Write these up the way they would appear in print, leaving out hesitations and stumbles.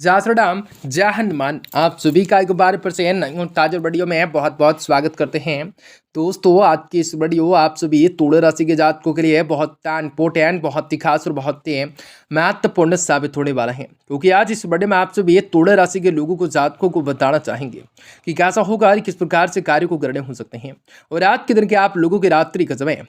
जय श्री राम, जय हनुमान। आप सभी का एक बार फिर से नई और ताजा वीडियो में बहुत बहुत स्वागत करते हैं। दोस्तों, आज की इस वीडियो आप सभी तुला राशि के जातकों के लिए बहुत इंपॉर्टेंट, बहुत ही खास और बहुत ही महत्वपूर्ण साबित होने वाला है, क्योंकि आज इस वीडियो में आप सभी तुला राशि के लोगों को, जातकों को बताना चाहेंगे कि कैसा होगा और किस प्रकार से कार्य को करने हो सकते हैं। और आज के दिन के आप लोगों की रात्रि का समय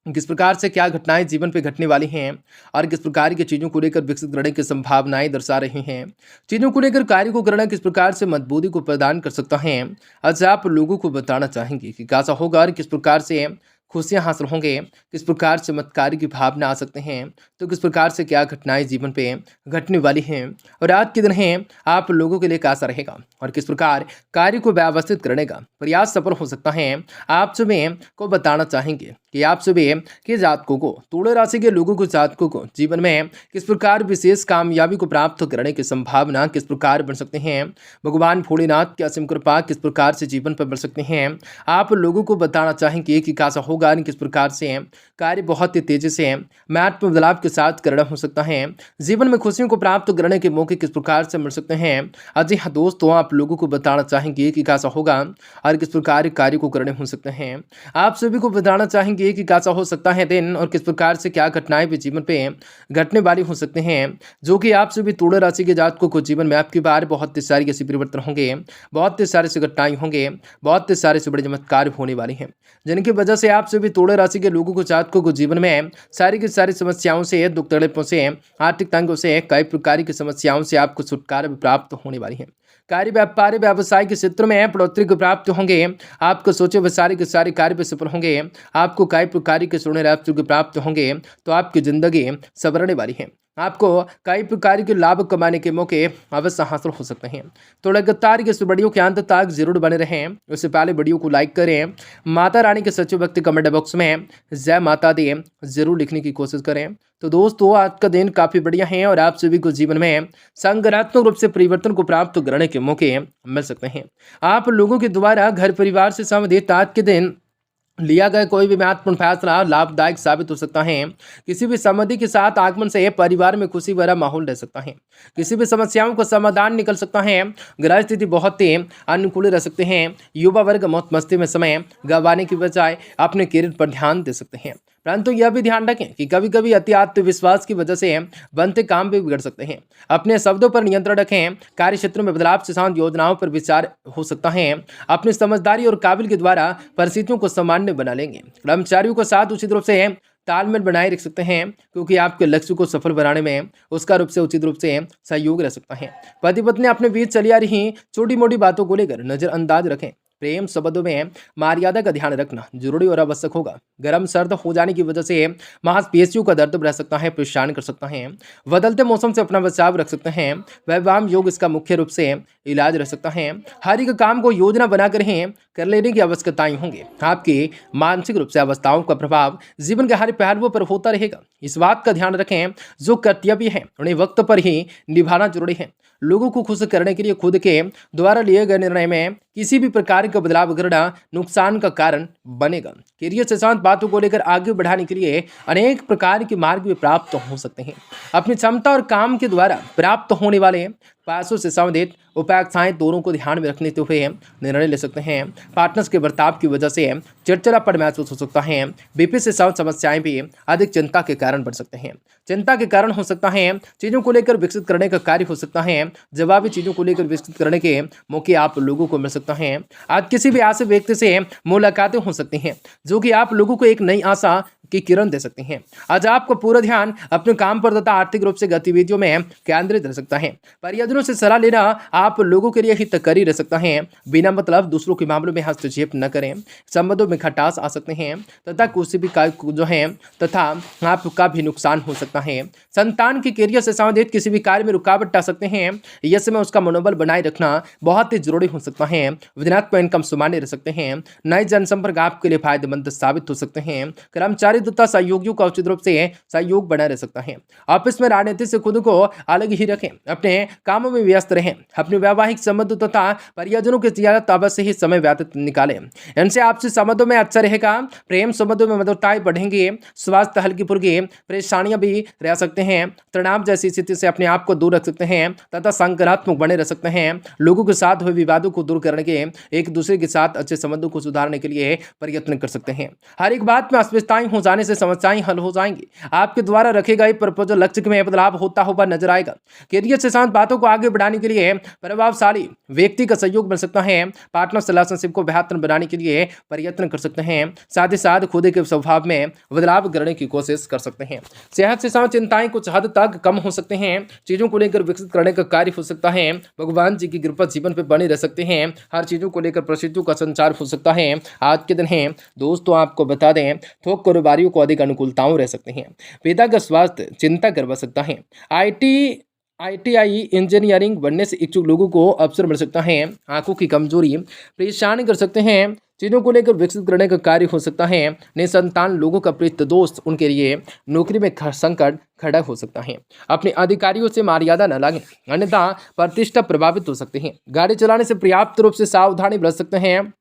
किस प्रकार से क्या घटनाएं जीवन पे घटने वाली हैं और किस प्रकार की चीज़ों को लेकर विकसित करने की संभावनाएं दर्शा रही हैं। चीज़ों को लेकर कार्य को करना किस प्रकार से मजबूती को प्रदान कर सकता है, आज आप लोगों को बताना चाहेंगे कि कैसा होगा और किस प्रकार से खुशियां हासिल होंगे, किस प्रकार से चमत्कार की भावना आ सकते हैं, तो किस प्रकार से क्या घटनाएं जीवन पे घटने वाली हैं और आज के दिन है आप लोगों के लिए कैसा रहेगा और किस प्रकार कार्य को व्यवस्थित करने का प्रयास सफल हो सकता है। आप सभी को बताना चाहेंगे कि आप सभी के जातकों को, तुला राशि के लोगों को, जातकों को जीवन में किस प्रकार विशेष कामयाबी को प्राप्त करने की संभावना किस प्रकार बन सकते हैं। भगवान भोलेनाथ की असीम कृपा किस प्रकार से जीवन पर बढ़ सकते हैं, आप लोगों को बताना चाहेंगे कि कैसा होगा और किस प्रकार से कार्य बहुत ही तेजी से महत्वपूर्ण बदलाव के साथ करना हो सकता है। जीवन में खुशियों को प्राप्त करने के मौके किस प्रकार से मिल सकते हैं। अजी हाँ दोस्तों, आप लोगों को बताना चाहेंगे कि कैसा होगा और किस प्रकार कार्य को करने हो सकते हैं। आप सभी को बताना चाहेंगे कि कैसा हो सकता है दिन और किस प्रकार से क्या घटनाएं भी जीवन पे घटने वाली हो सकते हैं, जो कि आप सभी तुला राशि के जातकों को जीवन में आपकी बार बहुत ही सारी ऐसी परिवर्तन होंगे, बहुत ही सारे से घटनाएं होंगे, बहुत ही सारे से बड़े चमत्कार होने वाले हैं, जिनकी वजह से आप सभी तुला राशि के लोगों को, जातकों को जीवन में सारी की सारी समस्याओं से, दुख तकलीफों से, आर्थिक तंगों से, कई प्रकार की समस्याओं से आपको छुटकारा भी प्राप्त होने वाली है। कार्य व्यापार व्यवसाय के क्षेत्र में बढ़ोतरी को प्राप्त होंगे, आपको सोचे वे सारे के सारे कार्य पे सफल होंगे, आपको कई प्रकार के सोने राशि को प्राप्त होंगे, तो आपकी जिंदगी संवरने वाली है। आपको कई प्रकार के लाभ कमाने के मौके अवश्य हासिल हो सकते हैं। तो लगातार इस वीडियो के अंत तक जरूर बने रहें। उससे पहले वीडियो को लाइक करें, माता रानी के सच्चे भक्त कमेंट बॉक्स में जय माता दी जरूर लिखने की कोशिश करें। तो दोस्तों, आज का दिन काफ़ी बढ़िया है और आप सभी को जीवन में सकारात्मक रूप से परिवर्तन को प्राप्त करने के मौके मिल सकते हैं। आप लोगों के द्वारा घर परिवार से संबंधित आज के दिन लिया गया कोई भी महत्वपूर्ण फैसला लाभदायक साबित हो सकता है। किसी भी संबंधी के साथ आगमन से परिवार में खुशी भरा माहौल रह सकता है। किसी भी समस्याओं का समाधान निकल सकता है। ग्रह स्थिति बहुत ही अनुकूल रह सकते हैं। युवा वर्ग मौज मस्ती में समय गंवाने की बजाय अपने करियर पर ध्यान दे सकते हैं, परंतु यह भी ध्यान रखें कि कभी कभी अति आत्मविश्वास की वजह से बनते काम भी बिगड़ सकते हैं। अपने शब्दों पर नियंत्रण रखें। कार्य क्षेत्र में बदलाव से साथ योजनाओं पर विचार हो सकता है। अपनी समझदारी और काबिल के द्वारा परिस्थितियों को सामान्य बना लेंगे। कर्मचारियों के साथ उचित रूप से तालमेल बनाए रख सकते हैं, क्योंकि आपके लक्ष्य को सफल बनाने में उसका रूप से उचित रूप से सहयोग रह सकता है। पति पत्नी अपने बीच चली आ रही छोटी मोटी बातों को लेकर नजरअंदाज रखें। प्रेम संबंधों में मर्यादा का ध्यान रखना जरूरी और आवश्यक होगा। गर्म सर्द हो जाने की वजह से मांसपेशियों का दर्द रह सकता है, परेशान कर सकता है। बदलते मौसम से अपना बचाव रख सकते हैं। व्यायाम योग इसका मुख्य रूप से इलाज रह सकता है। हर एक काम को योजना बनाकर ही कर लेने की आवश्यकताएं होंगी। आपकी मानसिक रूप से अवस्थाओं का प्रभाव जीवन के हर पहलुओं पर होता रहेगा। इस बात का ध्यान रखें, जो कर्तव्य है उन्हें वक्त पर ही निभाना जरूरी है। लोगों को खुश करने के लिए खुद के द्वारा लिए गए निर्णय में किसी भी प्रकार का बदलाव करना नुकसान का कारण बनेगा। करियर से शांत बातों को लेकर आगे बढ़ाने के लिए अनेक प्रकार के मार्ग भी प्राप्त हो सकते हैं। अपनी क्षमता और काम के द्वारा प्राप्त होने वाले पैसों से संबंधित उपाख्याएं दोनों को ध्यान में रखते हुए निर्णय ले सकते हैं। पार्टनर्स के बर्ताव की वजह से चिड़चिड़ापन महसूस हो सकता है। बीपी से संबंधित समस्याएं भी अधिक चिंता के कारण बढ़ सकते हैं। चिंता के कारण हो सकता है चीज़ों को लेकर विकसित करने का कार्य हो सकता है। जवाबी चीज़ों को लेकर विकसित करने के मौके आप लोगों को मिल सकता है। आज किसी भी ऐसे व्यक्ति से मुलाकातें हो सकती हैं, जो कि आप लोगों को एक नई आशा की किरण दे सकती हैं। आज आपका पूरा ध्यान अपने काम पर तथा आर्थिक रूप से गतिविधियों में केंद्रित रह सकता है। परिजनों से सलाह लेना आप लोगों के लिए हितकारी रह सकता है। बिना मतलब दूसरों के मामलों में हस्तक्षेप न करें। संबंधों में खटास आ सकते हैं तथा कुछ भी जो है तथा आपका भी नुकसान हो सकता है। संतान के करियर से संबंधित किसी भी कार्य में रुकावट आ सकते हैं। यह समय उसका मनोबल बनाए रखना बहुत ही जरूरी हो सकता है। विधनात्मक इनकम सामान्य रह सकते हैं। नए जनसंपर्क आपके लिए फायदेमंद साबित हो सकते हैं। कर्मचारी तथा सहयोगियों का उचित रूप से सहयोग बना रह सकता है। ऑफिस में राजनीति से खुद को अलग ही रखें। अपने काम कामों में व्यस्त रहें। अपने वैवाहिक संबंधों तथा परिजनों के साथ अवश्य ही समय व्यतीत निकालें। इनसे आपसी संबंधों में अच्छा रहेगा। प्रेम संबंधों में मधुरताएं बढ़ेंगी। स्वास्थ्य हल्की फुल्की परेशानियां भी रह सकते हैं। तनाव जैसी स्थिति से अपने आप को दूर रख सकते हैं तथा सकारात्मक बने रह सकते हैं। लोगों के साथ हुए विवादों को दूर करने के, एक दूसरे के साथ अच्छे संबंधों को सुधारने के लिए प्रयत्न कर सकते हैं। हर एक बात में अस्पष्टताएं हो जाने से समस्याएं हल हो जाएंगी। आपके द्वारा रखे गए प्रपोजल लक्ष्य में बदलाव होता हुआ नजर आएगा। करियर से शांत बातों को आगे बढ़ाने के लिए प्रभावशाली व्यक्ति का सहयोग मिल सकता है। पार्टनर रिलेशनशिप को बेहतर बनाने के लिए प्रयत्न कर सकते हैं। साथ ही साथ खुद के स्वभाव में बदलाव करने की कोशिश कर सकते हैं। सेहत से संबंधित चिंताएं कुछ हद तक कम हो सकते हैं। चीजों को लेकर विकसित करने का कार्य हो सकता है। भगवान जी की कृपा जीवन पे बने रह सकते हैं। हर चीजों को लेकर प्रसिद्धियों का संचार हो सकता है। आज के दिन है दोस्तों, आपको बता दें थोक कारोबारियों को अधिक अनुकूलताओं रह सकते हैं। पिता का स्वास्थ्य चिंता करवा सकता है। आईटीआई इंजीनियरिंग बनने से इच्छुक लोगों को अवसर मिल सकता है। आंखों की कमजोरी परेशान कर सकते हैं। चीज़ों को लेकर विकसित करने का कार्य हो सकता है। निसंतान लोगों का प्रिय दोस्त उनके लिए नौकरी में संकट खड़ा हो सकता है। अपने अधिकारियों से मर्यादा न लागें, अन्यथा प्रतिष्ठा प्रभावित हो सकती है। गाड़ी चलाने से पर्याप्त रूप से सावधानी बरत सकते हैं।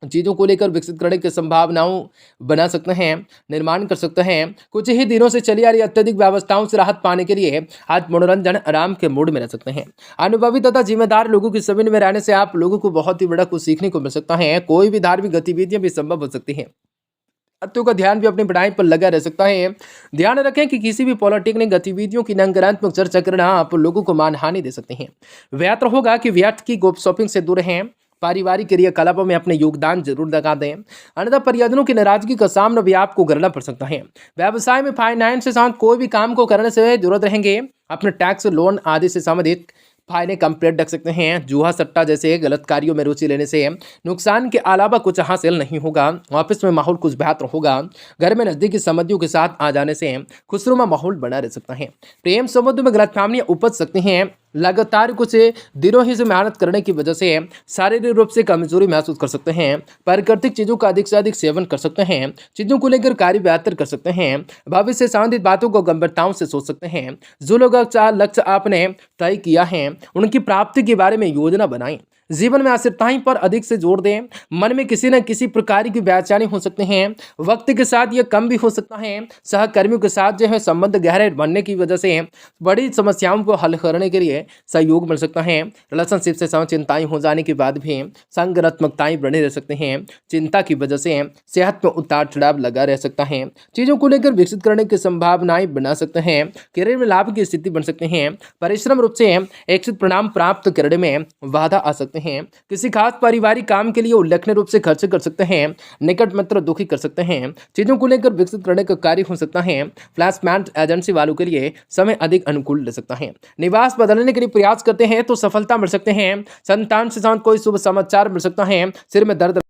चीज़ों को लेकर विकसित करने की संभावनाओं बना सकते हैं, निर्माण कर सकते हैं। कुछ ही दिनों से चली आ रही अत्यधिक व्यवस्थाओं से राहत पाने के लिए आज मनोरंजन आराम के मूड में रह सकते हैं। अनुभवी तथा जिम्मेदार लोगों की समन्वय में रहने से आप लोगों को बहुत ही बड़ा कुछ सीखने को मिल सकता है। कोई भी धार्मिक गतिविधियां भी संभव हो सकती हैं। छात्रों का ध्यान भी अपनी पढ़ाई पर लगा रह सकता है। ध्यान रखें कि किसी भी पॉलिटेक्निक गतिविधियों की नकारात्मक चर्चा करना आप लोगों को मानहानि दे सकते हैं। बेहतर होगा कि व्यर्थ की गप शॉपिंग से दूर रहें। पारिवारिक क्रियाकलापों में अपने योगदान जरूर लगा दें, अन्यथा परिजनों की नाराजगी का सामना भी आपको करना पड़ सकता है। व्यवसाय में फाइनेंस के साथ कोई भी काम को करने से जरूरत रहेंगे। अपने टैक्स, लोन आदि से संबंधित फायदे कंप्लीट रख सकते हैं। जुआ सट्टा जैसे गलत कार्यों में रुचि लेने से नुकसान के अलावा कुछ हासिल नहीं होगा। ऑफिस में माहौल कुछ बेहतर होगा। घर में नजदीकी संबंधियों के साथ आ जाने से खुशनुमा माहौल बना रह सकता है। प्रेम संबंध में गलतफहमियां उपज सकती हैं। लगातार कुछ दिनों ही से मेहनत करने की वजह से शारीरिक रूप से कमजोरी महसूस कर सकते हैं। प्राकृतिक चीजों का अधिक से अधिक सेवन कर सकते हैं। चीजों को लेकर कार्य बेहतर कर सकते हैं। भविष्य से संबंधित बातों को गंभीरताओं से सोच सकते हैं। जो लोग लक्ष्य आपने तय किया है उनकी प्राप्ति के बारे में योजना बनाएं। जीवन में अस्थिरताएं पर अधिक से जोर दें। मन में किसी न किसी प्रकार की बेचैनी हो सकते हैं। वक्त के साथ यह कम भी हो सकता है। सहकर्मियों के साथ जो है संबंध गहरे बनने की वजह से बड़ी समस्याओं को हल करने के लिए सहयोग मिल सकता है। रिलेशनशिप से सम चिंताएं हो जाने के बाद भी संगरात्मकताएं बने रह सकते हैं। चिंता की वजह से सेहत में उतार चढ़ाव लगा रह सकता है। चीजों को लेकर विकसित करने की संभावनाएं बना सकते हैं। करियर में लाभ की स्थिति बन सकते हैं। परिश्रम रूप से इच्छित परिणाम प्राप्त करने में बाधा आ सकते हैं। किसी खास पारिवारिक काम के लिए उल्लेखनीय रूप से खर्च कर सकते हैं। निकट मित्र दुखी कर सकते हैं। चीजों को लेकर विकसित करने का कार्य हो सकता है। प्लेसमेंट एजेंसी वालों के लिए समय अधिक अनुकूल रह सकता है। निवास बदलने के लिए प्रयास करते हैं तो सफलता मिल सकते हैं। संतान से साथ कोई शुभ समाचार मिल सकता है। सिर में दर्द